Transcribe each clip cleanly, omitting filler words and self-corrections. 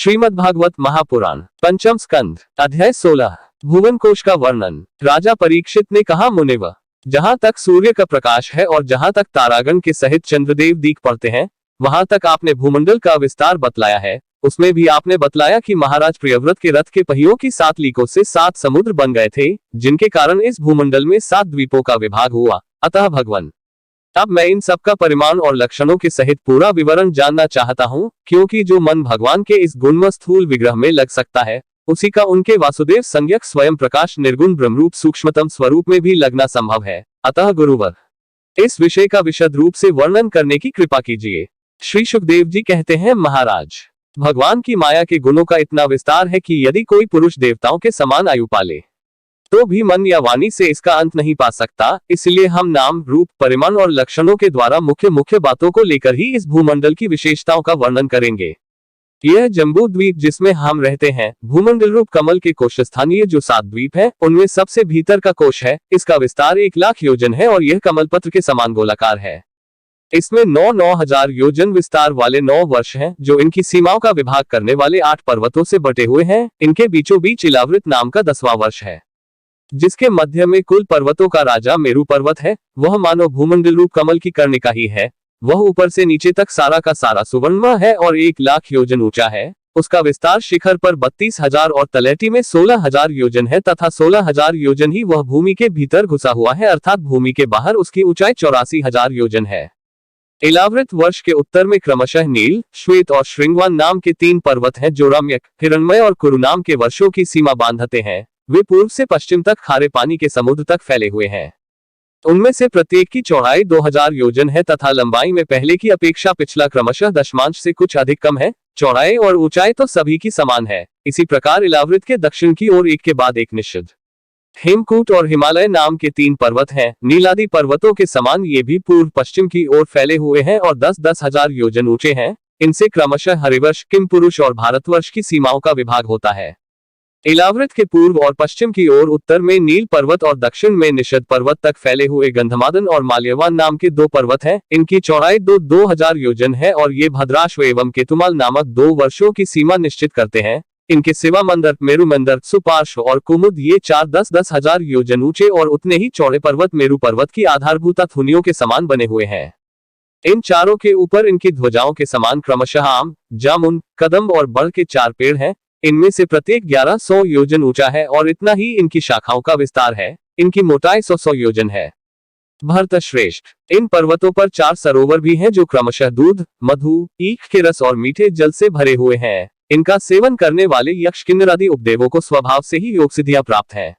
श्रीमद्भागवत महापुराण पंचम स्कंध अध्याय 16 भुवन कोश का वर्णन। राजा परीक्षित ने कहा, मुनिव, जहाँ तक सूर्य का प्रकाश है और जहाँ तक तारागण के सहित चंद्रदेव दीख पड़ते हैं, वहाँ तक आपने भूमंडल का विस्तार बतलाया है। उसमें भी आपने बतलाया कि महाराज प्रियव्रत के रथ के पहियों की 7 लीकों से 7 समुद्र बन गए थे, जिनके कारण इस भूमंडल में 7 द्वीपों का विभाग हुआ। अतः भगवान, अब मैं इन सब का परिमाण और लक्षणों के सहित पूरा विवरण जानना चाहता हूँ, क्योंकि जो मन भगवान के इस गुणमय स्थूल विग्रह में लग सकता है, उसी का उनके वासुदेव संज्ञक स्वयं प्रकाश निर्गुण ब्रह्मरूप सूक्ष्मतम स्वरूप में भी लगना संभव है। अतः गुरुवर, इस विषय का विशद रूप से वर्णन करने की कृपा कीजिए। श्री सुखदेव जी कहते हैं, महाराज, भगवान की माया के गुणों का इतना विस्तार है कि यदि कोई पुरुष देवताओं के समान आयु पाले तो भी मन या वाणी से इसका अंत नहीं पा सकता। इसलिए हम नाम, रूप, परिमाण और लक्षणों के द्वारा मुख्य मुख्य बातों को लेकर ही इस भूमंडल की विशेषताओं का वर्णन करेंगे। यह जम्बू द्वीप जिसमें हम रहते हैं, भूमंडल रूप कमल के कोश स्थानीय जो 7 द्वीप है, उनमें सबसे भीतर का कोश है। इसका विस्तार 1,00,000 योजन है और यह कमल पत्र के समान गोलाकार है। इसमें 9,000 योजन विस्तार वाले 9 वर्ष हैं, जो इनकी सीमाओं का विभाग करने वाले 8 पर्वतों से बटे हुए हैं। इनके बीचों बीच इलावृत नाम का 10वां वर्ष है, जिसके मध्य में कुल पर्वतों का राजा मेरु पर्वत है। वह मानो भूमंडल रूप कमल की कर्णिका ही है। वह ऊपर से नीचे तक सारा का सारा सुवर्णमय है और 1,00,000 योजन ऊंचा है। उसका विस्तार शिखर पर 32,000 और तलहटी में 16,000 योजन है तथा 16,000 योजन ही वह भूमि के भीतर घुसा हुआ है, अर्थात भूमि के बाहर उसकी ऊंचाई 84,000 योजन है। इलावृत वर्ष के उत्तर में क्रमशः नील, श्वेत और श्रृंगवान नाम के 3 पर्वत हैं, जो रम्यक, हिरण्मय और कुरु नाम के वर्षों की सीमा बांधते हैं। वे पूर्व से पश्चिम तक खारे पानी के समुद्र तक फैले हुए हैं। उनमें से प्रत्येक की चौड़ाई 2,000 योजन है तथा लंबाई में पहले की अपेक्षा पिछला क्रमशः दशमांश से कुछ अधिक कम है। चौड़ाई और ऊंचाई तो सभी की समान है। इसी प्रकार इलावृत के दक्षिण की ओर एक के बाद एक निषद हेमकूट और हिमालय नाम के 3 पर्वत हैं। नीलादि पर्वतों के समान ये भी पूर्व पश्चिम की ओर फैले हुए हैं और 10-10 हजार योजन ऊंचे हैं। इनसे क्रमशः हरिवर्ष, किमपुरुष और भारतवर्ष की सीमाओं का विभाग होता है। इलावृत के पूर्व और पश्चिम की ओर उत्तर में नील पर्वत और दक्षिण में निषद पर्वत तक फैले हुए गंधमादन और माल्यवान नाम के 2 पर्वत हैं। इनकी चौड़ाई 2,000 योजन है और ये भद्राश्व एवं केतुमाल नामक 2 वर्षों की सीमा निश्चित करते हैं। इनके सिवा मंदर, मेरु मंदर, सुपार्श्व और कुमुद ये 4 10-10 हजार योजन ऊंचे और उतने ही चौड़े पर्वत मेरु पर्वत की आधारभूता थुनियों के समान बने हुए हैं। इन चारों के ऊपर इनकी ध्वजाओं के समान क्रमशः आम, जामुन, कदम्ब और बड़ के 4 पेड़ हैं। इनमें से प्रत्येक 1100 योजन ऊंचा है और इतना ही इनकी शाखाओं का विस्तार है। इनकी मोटाई 100 योजन है। भरत श्रेष्ठ, इन पर्वतों पर 4 सरोवर भी हैं, जो क्रमशः दूध, मधु, ईख के रस और मीठे जल से भरे हुए हैं। इनका सेवन करने वाले यक्ष, किन्नर आदि उपदेवों को स्वभाव से ही योग सिद्धियां प्राप्त है।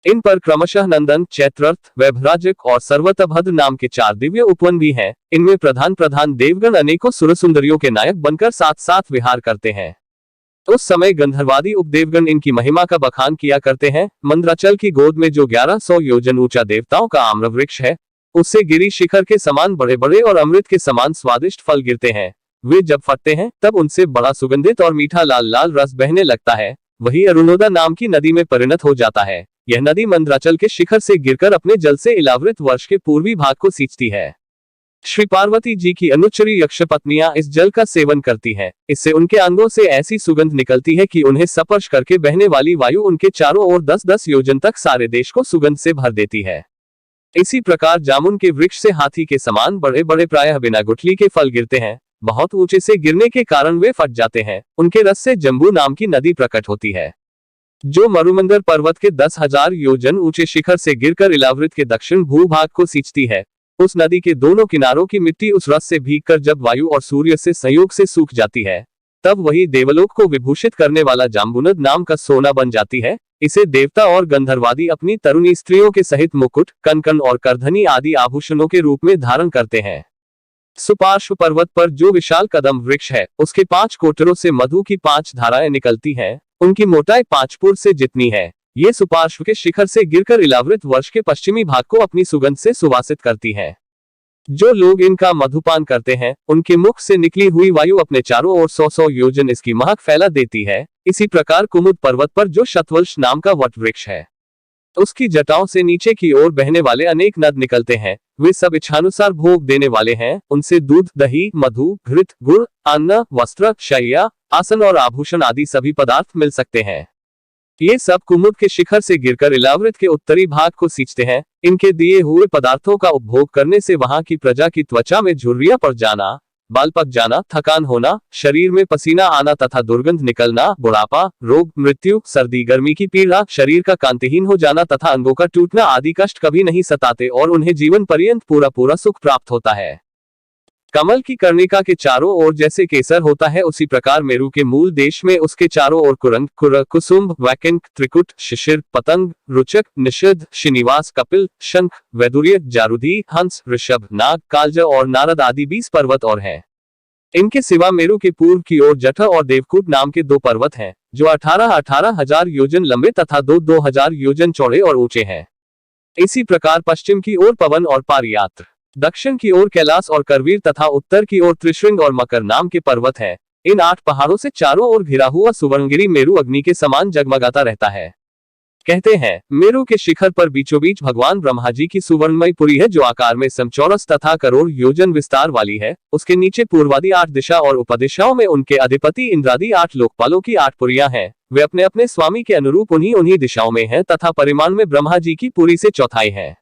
इन पर क्रमशः नंदन, चैत्रर्थ, वैभराजक और सर्वतभद्र नाम के 4 दिव्य उपवन भी हैं। इनमें प्रधान प्रधान देवगण अनेकों सुरसुंदरियों के नायक बनकर साथ साथ विहार करते हैं। उस समय गंधर्वादी उपदेवगण इनकी महिमा का बखान किया करते हैं। मंद्राचल की गोद में जो 1100 योजन ऊंचा देवताओं का आम्र वृक्ष है, उससे गिरी शिखर के समान बड़े बड़े और अमृत के समान स्वादिष्ट फल गिरते हैं। वे जब फटते हैं तब उनसे बड़ा सुगंधित और मीठा लाल लाल रस बहने लगता है। वही अरुणोदा नाम की नदी में परिणत हो जाता है। यह नदी मंद्राचल के शिखर से गिरकर अपने जल से इलावृत वर्ष के पूर्वी भाग को सींचती है। श्री पार्वती जी की अनुचरी यक्ष पत्नियां इस जल का सेवन करती हैं। इससे उनके अंगों से ऐसी सुगंध निकलती है कि उन्हें स्पर्श करके बहने वाली वायु उनके चारों ओर 10-10 योजन तक सारे देश को सुगंध से भर देती है। इसी प्रकार जामुन के वृक्ष से हाथी के समान बड़े बड़े प्रायः बिना गुठली के फल गिरते हैं। बहुत ऊंचे से गिरने के कारण वे फट जाते हैं। उनके रस से जम्बू नाम की नदी प्रकट होती है, जो मरुमंदर पर्वत के 10,000 योजन ऊंचे शिखर से गिरकर इलावृत के दक्षिण भूभाग को सींचती है। उस नदी के दोनों किनारों की मिट्टी उस रस से भीगकर जब वायु और सूर्य से संयोग से सूख जाती है, तब वही देवलोक को विभूषित करने वाला जाम्बुनद नाम का सोना बन जाती है। इसे देवता और गंधर्वादी अपनी तरुणी स्त्रियों के सहित मुकुट, कनकन और करधनी आदि आभूषणों के रूप में धारण करते हैं। सुपार्श्व पर्वत पर जो विशाल कदम वृक्ष है, उसके 5 कोटरों से मधु की 5 धाराएं निकलती हैं। उनकी मोटाई 5 पुर से जितनी है। ये सुपार्श्व के शिखर से गिरकर इलावृत वर्ष के पश्चिमी भाग को अपनी सुगंध से सुवासित करती हैं। जो लोग इनका मधुपान करते हैं, उनके मुख से निकली हुई वायु अपने चारों ओर 100 योजन इसकी महक फैला देती है। इसी प्रकार कुमुद पर्वत पर जो शतवल्श नाम का वट वृक्ष है, उसकी जटाओं से नीचे की ओर बहने वाले अनेक नद निकलते हैं। वे सब इच्छानुसार भोग देने वाले हैं। उनसे दूध, दही, मधु, घृत, गुड़, अन्न, वस्त्र, शैया, आसन और आभूषण आदि सभी पदार्थ मिल सकते हैं। ये सब कुमुद के शिखर से गिरकर इलावृत के उत्तरी भाग को सींचते हैं। इनके दिए हुए पदार्थों का उपभोग करने से वहां की प्रजा की त्वचा में झुर्रियां पड़ जाना, बाल पक जाना, थकान होना, शरीर में पसीना आना तथा दुर्गंध निकलना, बुढ़ापा, रोग, मृत्यु, सर्दी गर्मी की पीड़ा, शरीर का कांतिहीन हो जाना तथा अंगों का टूटना आदि कष्ट कभी नहीं सताते और उन्हें जीवन पर्यंत पूरा पूरा सुख प्राप्त होता है। कमल की कर्णिका के चारों ओर जैसे केसर होता है, उसी प्रकार मेरु के मूल देश में उसके चारों ओर कुरंग, कुर, कुसुम्भ, वैकुंठ, त्रिकुट, शिशिर, पतंग, रुचक, निषिद्ध, श्रीनिवास, कपिल, शंख, वैदुर्य, जारुदी, हंस, ऋषभ, नाग, कालज और नारद आदि 20 पर्वत और हैं। इनके सिवा मेरु के पूर्व की ओर जठ और देवकूट नाम के 2 पर्वत हैं, जो 18,000 हजार योजन लंबे तथा 2,000 योजन चौड़े और ऊंचे हैं। इसी प्रकार पश्चिम की ओर पवन और पारियात्र, दक्षिण की ओर कैलाश और करवीर तथा उत्तर की ओर त्रिशृंग और मकर नाम के पर्वत हैं। इन 8 पहाड़ों से चारों ओर घिरा हुआ सुवर्णगिरी मेरु अग्नि के समान जगमगाता रहता है। कहते हैं, मेरु के शिखर पर बीचों बीच भगवान ब्रह्मा जी की सुवर्णमयी पुरी है, जो आकार में समचौरस तथा करोड़ योजन विस्तार वाली है। उसके नीचे पूर्वादि 8 दिशा और उपदिशाओं में उनके अधिपति इंद्रादि 8 लोकपालों की 8 पुरियां हैं। वे अपने अपने स्वामी के अनुरूप उन्हीं दिशाओं में हैं तथा परिमाण में ब्रह्मा जी की पुरी से चौथाई है।